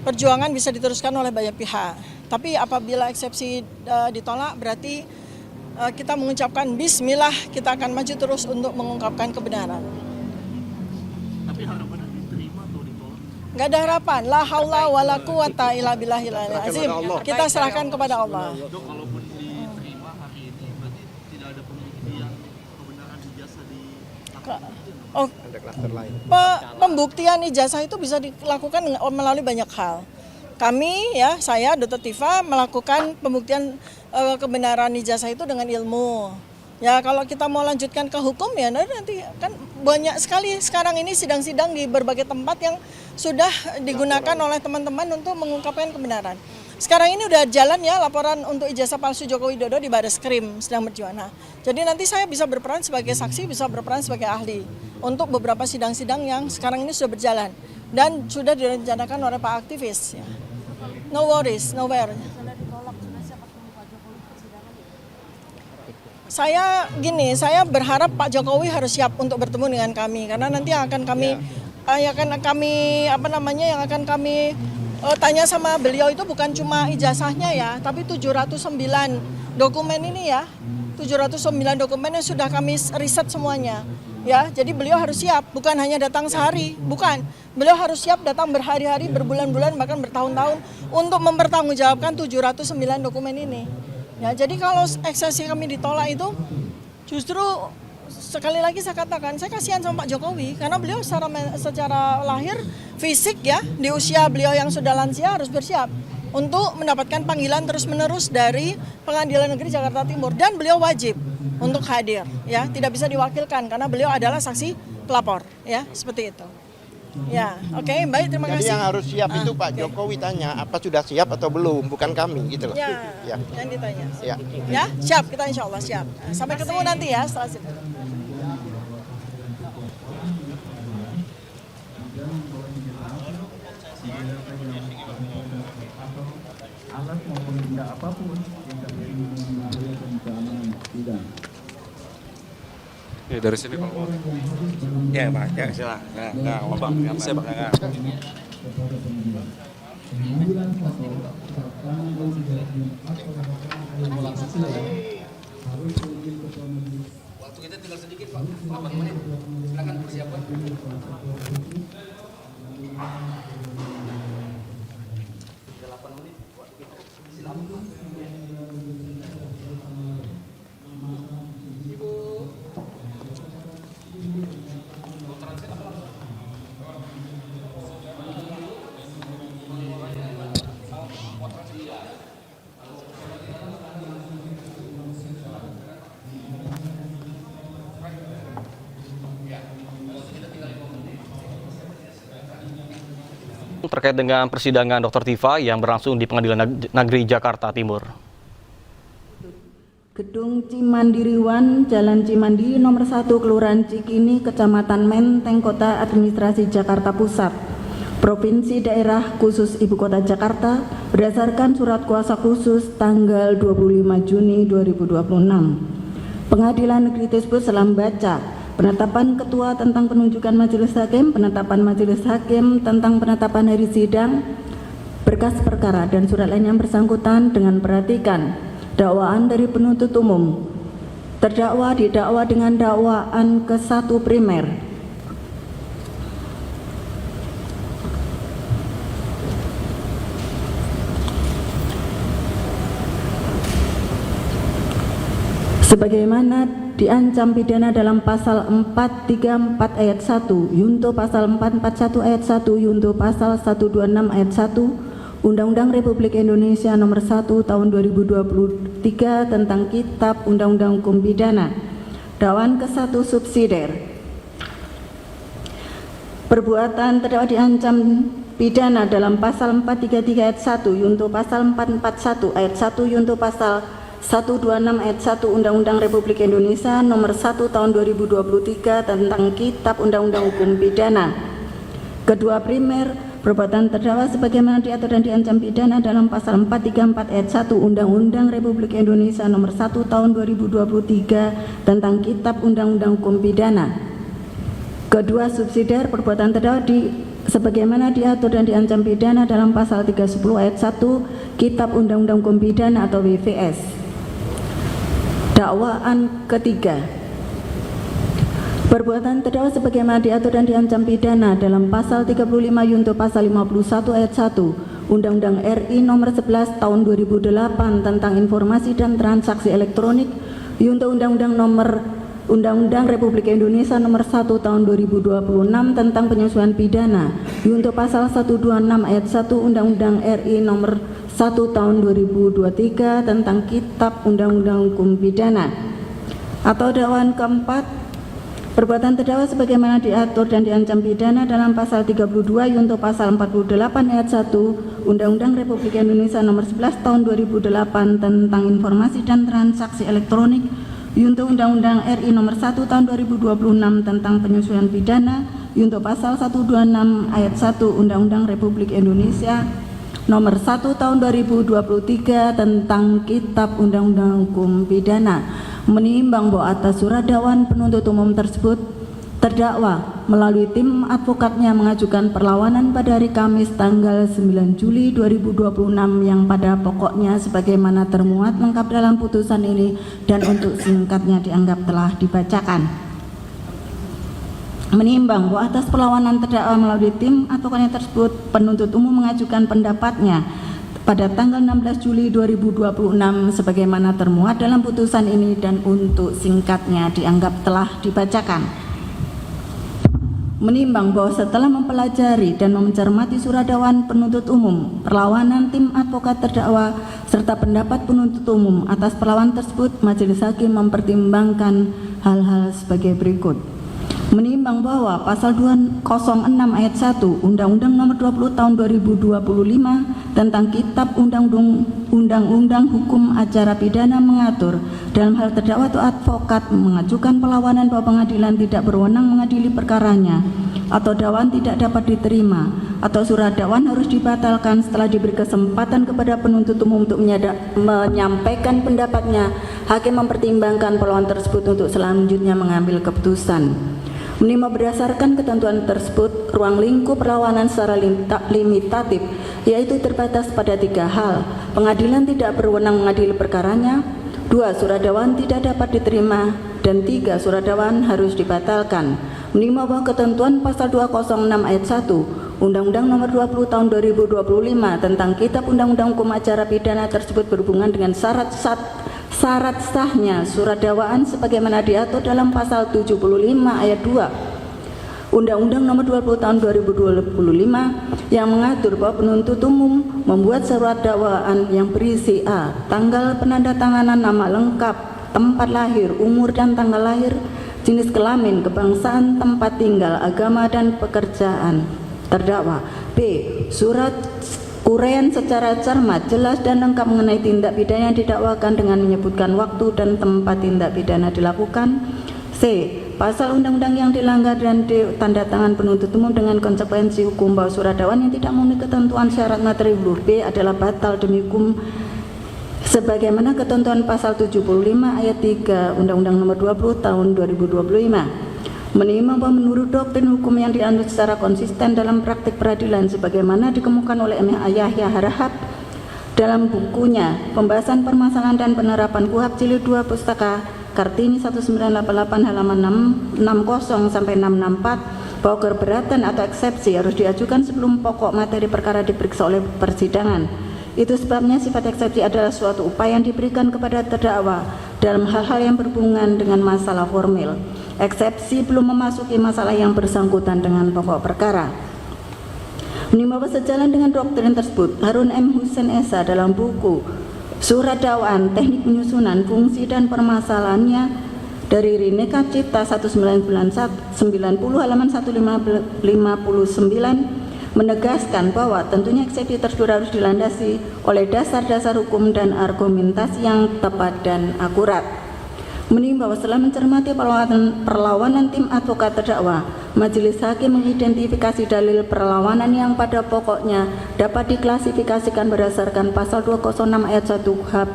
perjuangan bisa diteruskan oleh banyak pihak. Tapi apabila eksepsi ditolak, berarti kita mengucapkan Bismillah, kita akan maju terus untuk mengungkapkan kebenaran. Tapi harapannya diterima atau ditolak? Nggak ada harapan. La haula wala quwata illa billahil azim. Kita serahkan kepada Allah. Dok, kalaupun diterima hari ini, berarti tidak ada pembuktian kebenaran ijazah di Oh, Ada klaster lain. pembuktian ijazah itu bisa dilakukan melalui banyak hal. Kami ya, saya Dr. Tifa melakukan pembuktian kebenaran ijazah itu dengan ilmu. Ya kalau kita mau lanjutkan ke hukum ya nanti kan banyak sekali sekarang ini sidang-sidang di berbagai tempat yang sudah digunakan oleh teman-teman untuk mengungkapkan kebenaran. Sekarang ini udah jalan ya laporan untuk ijazah palsu Joko Widodo di Bareskrim sedang berjuang. Nah, jadi nanti saya bisa berperan sebagai saksi, bisa berperan sebagai ahli untuk beberapa sidang-sidang yang sekarang ini sudah berjalan dan sudah direncanakan oleh Pak aktivis. Ya. No worries, nowhere. Saya berharap Pak Jokowi harus siap untuk bertemu dengan kami karena nanti yang akan kami tanya sama beliau itu bukan cuma ijazahnya ya, tapi 709 dokumen ini ya. 709 dokumen yang sudah kami riset semuanya. Ya, jadi beliau harus siap, bukan hanya datang sehari, bukan. Beliau harus siap datang berhari-hari, berbulan-bulan, bahkan bertahun-tahun untuk mempertanggungjawabkan 709 dokumen ini. Ya, jadi kalau eksepsi kami ditolak itu justru sekali lagi saya katakan, saya kasihan sama Pak Jokowi karena beliau secara lahir fisik ya di usia beliau yang sudah lansia harus bersiap untuk mendapatkan panggilan terus-menerus dari Pengadilan Negeri Jakarta Timur dan beliau wajib untuk hadir ya, tidak bisa diwakilkan karena beliau adalah saksi pelapor ya, seperti itu. Ya, oke, baik, terima kasih. Jadi yang harus siap itu Pak Jokowi tanya apa sudah siap atau belum, bukan kami gitu loh. Ya, Ya. yang ditanya. Ya. Ya, siap, kita insya Allah siap. Sampai ketemu nanti ya setelah situ. Alat maupun benda apapun yang terjadi membahayakan keamanan sidang. Ya dari sini Pak. Ya Pak, ya silakan. Nah, Bang, saya Bang. Pengambilan foto serta mengambil harus izin ketua majelis. Waktu kita tinggal sedikit Pak, 8 menit. Silakan persiapan. Terkait dengan persidangan Dr. Tifa yang berlangsung di Pengadilan Negeri Jakarta Timur. Gedung Cimandiriwan, Jalan Cimandiri nomor 1, Kelurahan Cikini, Kecamatan Menteng, Kota Administrasi Jakarta Pusat, Provinsi Daerah Khusus Ibu Kota Jakarta, berdasarkan surat kuasa khusus tanggal 25 Juni 2026. Pengadilan Negeri tersebut telah membaca penetapan ketua tentang penunjukan majelis hakim, penetapan majelis hakim tentang penetapan hari sidang, berkas perkara dan surat lain yang bersangkutan dengan perhatikan dakwaan dari penuntut umum. Terdakwa didakwa dengan dakwaan ke-1 primer. Sebagaimana diancam pidana dalam pasal 434 ayat 1, Yunto pasal 441 ayat 1, Yunto pasal 126 ayat 1, Undang-Undang Republik Indonesia nomor 1 tahun 2023 tentang Kitab Undang-Undang Hukum Pidana. Dakwaan ke-1 subsidiar. Perbuatan terdakwa diancam pidana dalam pasal 433 ayat 1, Yunto pasal 441 ayat 1, Yunto pasal 126 ayat 1 Undang-Undang Republik Indonesia nomor 1 tahun 2023 tentang Kitab Undang-Undang Hukum Pidana. Kedua primer, perbuatan terdakwa sebagaimana diatur dan diancam pidana dalam pasal 434 ayat 1 Undang-Undang Republik Indonesia nomor 1 tahun 2023 tentang Kitab Undang-Undang Hukum Pidana. Kedua subsidiar, perbuatan terdakwa sebagaimana diatur dan diancam pidana dalam pasal 310 ayat 1 Kitab Undang-Undang Hukum Pidana atau WVS. Dakwaan ketiga. Perbuatan terdakwa sebagaimana diatur dan diancam pidana dalam pasal 35 yunto pasal 51 ayat 1 Undang-Undang RI nomor 11 tahun 2008 tentang informasi dan transaksi elektronik, yunto Undang-Undang Republik Indonesia nomor 1 tahun 2026 tentang penyesuaian pidana, yunto pasal 126 ayat 1 Undang-Undang RI nomor 1 tahun 2023 tentang Kitab Undang-Undang Hukum Pidana. Atau dakwaan keempat, perbuatan terdakwa sebagaimana diatur dan diancam pidana dalam pasal 32 yunto pasal 48 ayat 1 Undang-Undang Republik Indonesia nomor 11 tahun 2008 tentang informasi dan transaksi elektronik, yunto Undang-Undang RI nomor 1 tahun 2026 tentang penyesuaian pidana, yunto pasal 126 ayat 1 Undang-Undang Republik Indonesia nomor 1 tahun 2023 tentang Kitab Undang-Undang Hukum Pidana. Menimbang bahwa atas surat dakwaan penuntut umum tersebut, terdakwa melalui tim advokatnya mengajukan perlawanan pada hari Kamis tanggal 9 Juli 2026 yang pada pokoknya sebagaimana termuat lengkap dalam putusan ini dan untuk singkatnya dianggap telah dibacakan. Menimbang bahwa atas perlawanan terdakwa melalui tim advokatnya tersebut, penuntut umum mengajukan pendapatnya pada tanggal 16 Juli 2026 sebagaimana termuat dalam putusan ini dan untuk singkatnya dianggap telah dibacakan. Menimbang bahwa setelah mempelajari dan mencermati surat dakwaan penuntut umum, perlawanan tim advokat terdakwa serta pendapat penuntut umum atas perlawanan tersebut, majelis hakim mempertimbangkan hal-hal sebagai berikut. Menimbang bahwa pasal 206 ayat 1 Undang-Undang nomor 20 tahun 2025 tentang Kitab Undang-Undang Hukum Acara Pidana mengatur dalam hal terdakwa atau advokat mengajukan perlawanan bahwa pengadilan tidak berwenang mengadili perkaranya atau dakwaan tidak dapat diterima atau surat dakwaan harus dibatalkan setelah diberi kesempatan kepada penuntut umum untuk menyampaikan pendapatnya, hakim mempertimbangkan perlawanan tersebut untuk selanjutnya mengambil keputusan. Menimbang berdasarkan ketentuan tersebut, ruang lingkup perlawanan secara limitatif yaitu terbatas pada 3 hal. Pengadilan tidak berwenang mengadili perkaranya, 2. Surat dakwaan tidak dapat diterima, dan 3. Surat dakwaan harus dibatalkan. Menimbang bahwa ketentuan pasal 206 ayat 1 Undang-Undang nomor 20 tahun 2025 tentang Kitab Undang-Undang Hukum Acara Pidana tersebut berhubungan dengan syarat sahnya surat dakwaan sebagaimana diatur dalam pasal 75 ayat 2 Undang-Undang nomor 20 tahun 2025 yang mengatur bahwa penuntut umum membuat surat dakwaan yang berisi a. Tanggal penandatanganan nama lengkap, tempat lahir, umur dan tanggal lahir, jenis kelamin, kebangsaan, tempat tinggal, agama dan pekerjaan terdakwa. B. Surat uraian secara cermat, jelas dan lengkap mengenai tindak pidana yang didakwakan dengan menyebutkan waktu dan tempat tindak pidana dilakukan. C. Pasal undang-undang yang dilanggar dan tanda tangan penuntut umum dengan konsekuensi hukum bahwa surat dakwaan yang tidak memenuhi ketentuan syarat materi huruf B adalah batal demi hukum sebagaimana ketentuan pasal 75 ayat 3 Undang-Undang nomor 20 tahun 2025. Menimbang bahwa menurut doktrin hukum yang dianut secara konsisten dalam praktik peradilan sebagaimana dikemukakan oleh Yahya Harahap dalam bukunya Pembahasan Permasalahan dan Penerapan KUHP Jilid 2 Pustaka Kartini 1988 halaman 660 sampai 664 bahwa keberatan atau eksepsi harus diajukan sebelum pokok materi perkara diperiksa oleh persidangan. Itu sebabnya sifat eksepsi adalah suatu upaya yang diberikan kepada terdakwa dalam hal-hal yang berhubungan dengan masalah formil. Eksepsi belum memasuki masalah yang bersangkutan dengan pokok perkara. Menimbang bahwa sejalan dengan doktrin tersebut, Harun M. Hussein Esa dalam buku Surat Dakwaan, Teknik Penyusunan, Fungsi dan Permasalahannya dari Rineka Cipta 1990 halaman 159 menegaskan bahwa tentunya eksepsi tersebut harus dilandasi oleh dasar-dasar hukum dan argumentasi yang tepat dan akurat. Menimbang bahwa setelah mencermati perlawanan tim advokat terdakwa, majelis hakim mengidentifikasi dalil perlawanan yang pada pokoknya dapat diklasifikasikan berdasarkan pasal 206 ayat 1 KUHP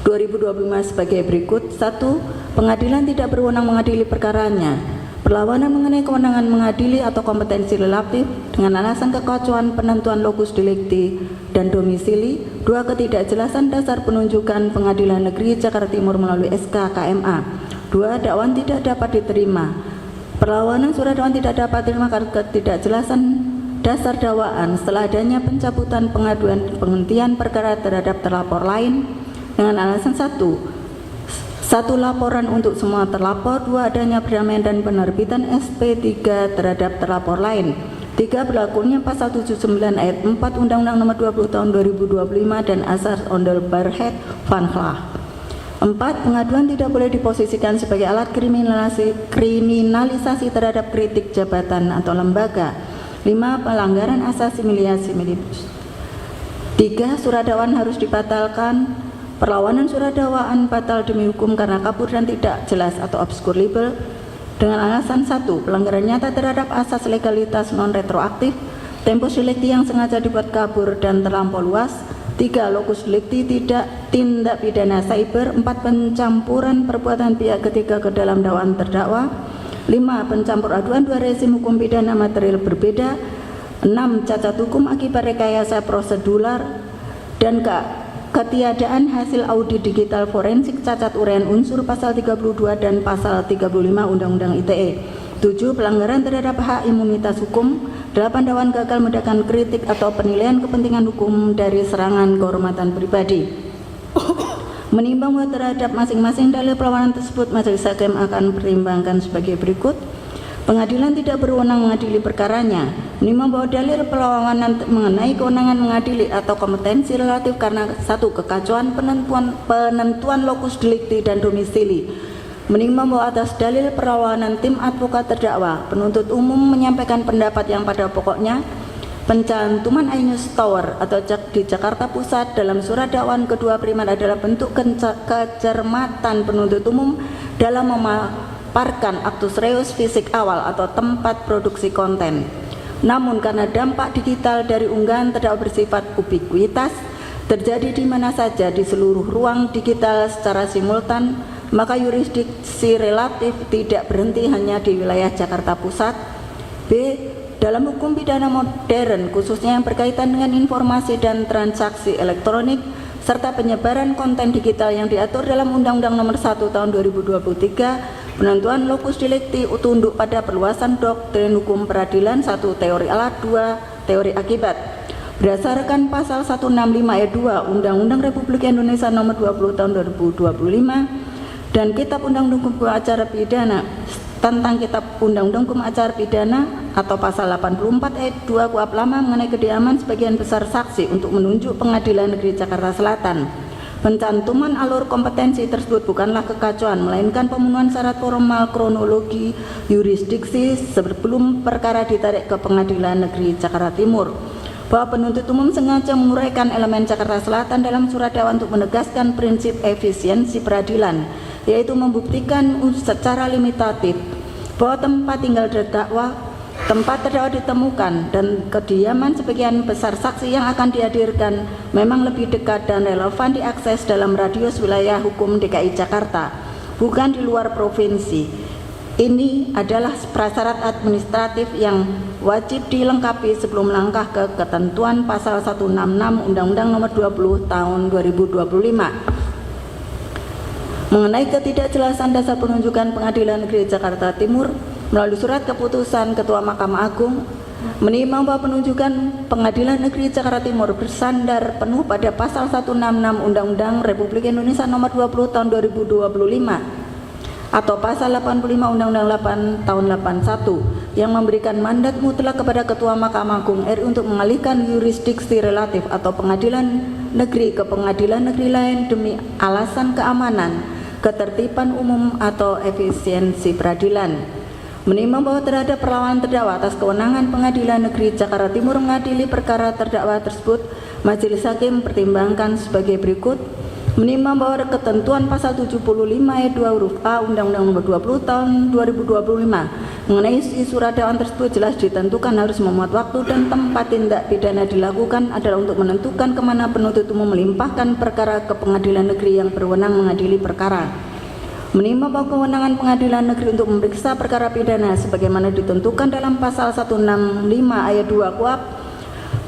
2025 sebagai berikut. 1. Pengadilan tidak berwenang mengadili perkaranya. Perlawanan mengenai kewenangan mengadili atau kompetensi relatif dengan alasan kekacauan penentuan lokus delicti dan domisili. 2. Ketidakjelasan dasar penunjukan Pengadilan Negeri Jakarta Timur melalui SK KMA. 2. Dakwaan tidak dapat diterima. Perlawanan surat dakwaan tidak dapat diterima karena ketidakjelasan dasar dakwaan setelah adanya pencabutan pengaduan penghentian perkara terhadap terlapor lain dengan alasan 1 laporan untuk semua terlapor. 2. Adanya perdamaian dan penerbitan SP3 terhadap terlapor lain. 3. Berlakunya pasal 79 ayat 4 Undang-Undang Nomor 20 Tahun 2025 dan Asas Onderbergheid van Glah. 4. Pengaduan tidak boleh diposisikan sebagai alat kriminalisasi terhadap kritik jabatan atau lembaga. 5. Pelanggaran asasi similiasi milibus. 3. Surat dakwaan harus dibatalkan. Perlawanan surat dakwaan batal demi hukum karena kabur dan tidak jelas atau obskur libel dengan alasan 1. Pelanggaran nyata terhadap asas legalitas non-retroaktif, tempus delicti yang sengaja dibuat kabur dan terlampau luas. 3. Lokus delicti tidak tindak pidana cyber. 4. Pencampuran perbuatan pihak ketiga ke dalam dakwaan terdakwa. 5. Pencampur aduan dua rezim hukum pidana material berbeda. 6. Cacat hukum akibat rekayasa prosedural dan ketiadaan hasil audit digital forensik cacat uraian unsur pasal 32 dan pasal 35 Undang-Undang ITE. 7. Pelanggaran terhadap hak imunitas hukum. 8. Dakwaan gagal meredakan kritik atau penilaian kepentingan hukum dari serangan kehormatan pribadi. Menimbang bahwa terhadap masing-masing dalil perlawanan tersebut majelis hakim akan pertimbangkan sebagai berikut. Pengadilan tidak berwenang mengadili perkaranya. Menimbang bahwa dalil perlawanan mengenai kewenangan mengadili atau kompetensi relatif karena 1. Kekacauan penentuan lokus delicti dan domisili. Menimbang bahwa atas dalil perlawanan tim advokat terdakwa, penuntut umum menyampaikan pendapat yang pada pokoknya pencantuman Ainus Tower atau di Jakarta Pusat dalam surat dakwaan kedua primer adalah bentuk kecermatan penuntut umum dalam memaparkan aktus reus fisik awal atau tempat produksi konten. Namun karena dampak digital dari unggahan terdakwa bersifat ubiquitas, terjadi di mana saja di seluruh ruang digital secara simultan, maka yurisdiksi relatif tidak berhenti hanya di wilayah Jakarta Pusat. B. Dalam hukum pidana modern, khususnya yang berkaitan dengan informasi dan transaksi elektronik, serta penyebaran konten digital yang diatur dalam Undang-Undang Nomor 1 Tahun 2023, penentuan lokus delicti tunduk pada perluasan doktrin hukum peradilan. 1. Teori alat. 2. Teori akibat. Berdasarkan pasal 165 ayat 2 Undang-Undang Republik Indonesia Nomor 20 Tahun 2025 dan Kitab Undang-Undang Hukum Acara Pidana tentang Kitab Undang-Undang Hukum Acara Pidana atau pasal 84 ayat 2 KUHP lama mengenai kediaman sebagian besar saksi untuk menunjuk Pengadilan Negeri Jakarta Selatan. Pencantuman alur kompetensi tersebut bukanlah kekacauan, melainkan pemenuhan syarat formal kronologi yurisdiksi sebelum perkara ditarik ke Pengadilan Negeri Jakarta Timur. Bahwa penuntut umum sengaja menguraikan elemen Jakarta Selatan dalam surat dakwaan untuk menegaskan prinsip efisiensi peradilan, yaitu membuktikan secara limitatif bahwa tempat tinggal terdakwa, tempat terdakwa ditemukan, dan kediaman sebagian besar saksi yang akan dihadirkan memang lebih dekat dan relevan diakses dalam radius wilayah hukum DKI Jakarta, bukan di luar provinsi. Ini adalah prasyarat administratif yang wajib dilengkapi sebelum melangkah ke ketentuan pasal 166 Undang-Undang Nomor 20 Tahun 2025. Mengenai ketidakjelasan dasar penunjukan Pengadilan Negeri Jakarta Timur melalui surat keputusan Ketua Mahkamah Agung, menimbang bahwa penunjukan Pengadilan Negeri Jakarta Timur bersandar penuh pada pasal 166 Undang-Undang Republik Indonesia Nomor 20 Tahun 2025 atau pasal 85 Undang-Undang 8 Tahun 81 yang memberikan mandat mutlak kepada Ketua Mahkamah Agung RI untuk mengalihkan yurisdiksi relatif atau pengadilan negeri ke pengadilan negeri lain demi alasan keamanan, ketertiban umum atau efisiensi peradilan. Menimbang bahwa terhadap perlawanan terdakwa atas kewenangan Pengadilan Negeri Jakarta Timur mengadili perkara terdakwa tersebut, majelis hakim mempertimbangkan sebagai berikut. Menimbang bahwa ketentuan pasal 75 ayat 2 huruf A Undang-Undang Nomor 20 Tahun 2025 mengenai isi surat dakwaan tersebut jelas ditentukan harus memuat waktu dan tempat tindak pidana dilakukan adalah untuk menentukan kemana penuntut umum melimpahkan perkara ke pengadilan negeri yang berwenang mengadili perkara. Menimba bahwa kewenangan pengadilan negeri untuk memeriksa perkara pidana sebagaimana ditentukan dalam pasal 165 ayat 2 KUHP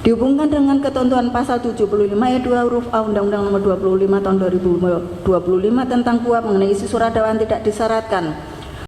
dihubungkan dengan ketentuan pasal 75 ayat 2 huruf A Undang-Undang Nomor 25 Tahun 2025 tentang KUHP mengenai isi surat dakwaan tidak disyaratkan